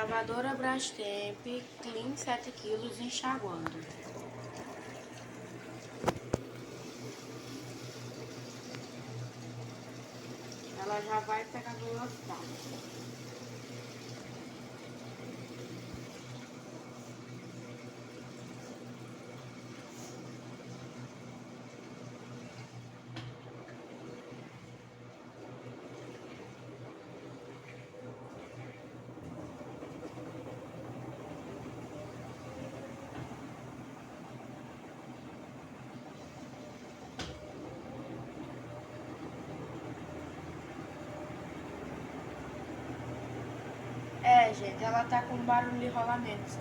Lavadora Brastemp Clean 7 kg enxaguando. Ela já vai pegar velocidade. Gente, ela tá com barulho de rolamento.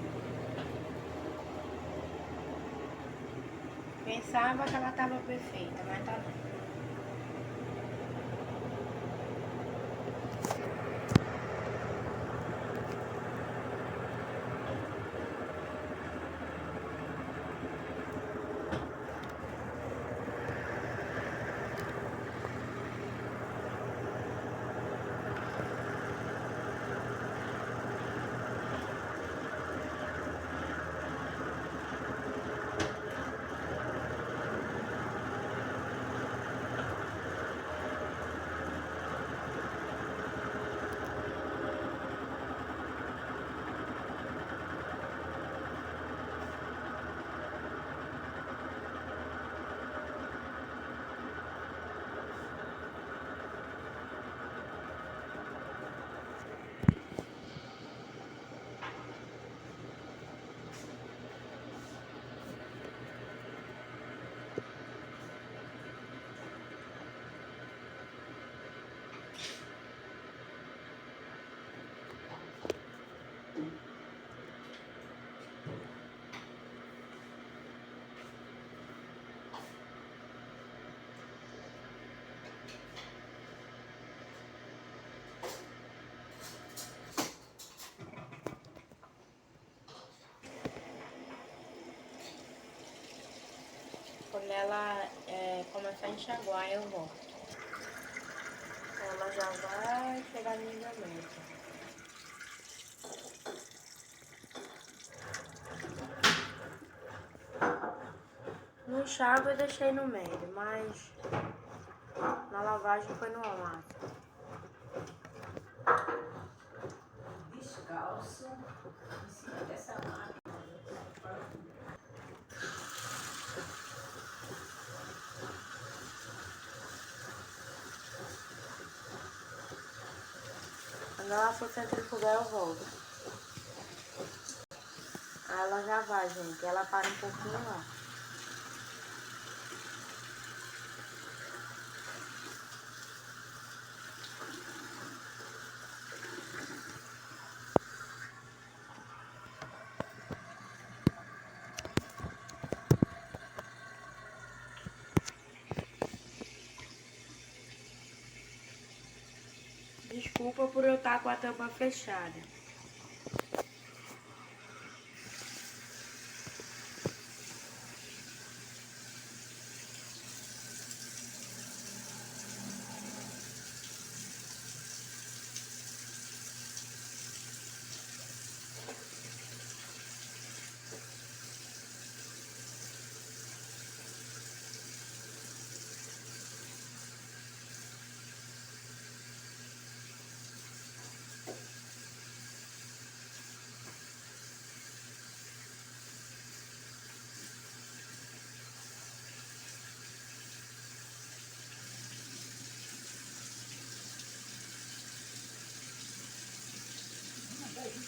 Pensava que ela tava perfeita, mas tá não. Quando ela começar a enxaguar, eu volto. Ela já vai pegar nível médio. No enxágue eu deixei no médio, mas na lavagem foi no máximo. Descalço, em cima dessa máquina. Quando ela for centrifugar, eu volto. Aí ela já vai, gente. Ela para um pouquinho lá. Desculpa por eu estar com a tampa fechada.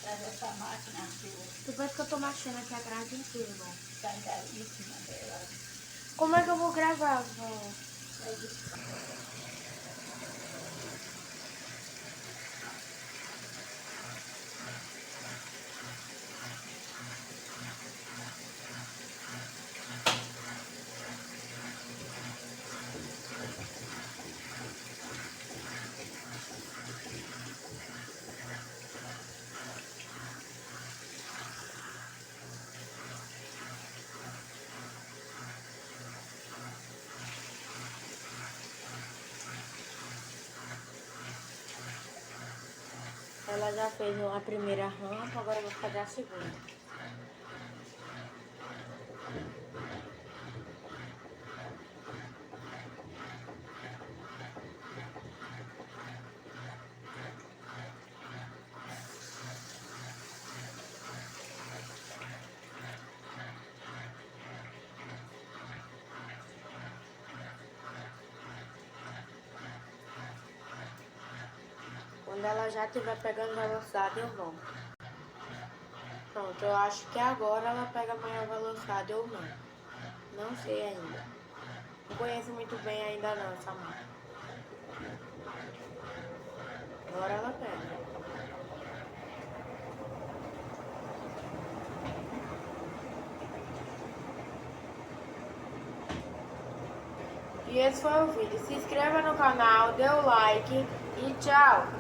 Essa máquina Depois que eu tô mexendo aqui a grade inteira, irmão. sai caríssima dela. Como é que eu vou gravar, vó? ela já fez a primeira rampa, agora eu vou fazer a segunda. Quando ela já estiver pegando velocidade, eu volto. Pronto, eu acho que agora ela pega maior velocidade ou não. Não sei ainda. Não conheço muito bem ainda não essa máquina. Agora ela pega. E esse foi o vídeo. Se inscreva no canal, dê o like e tchau!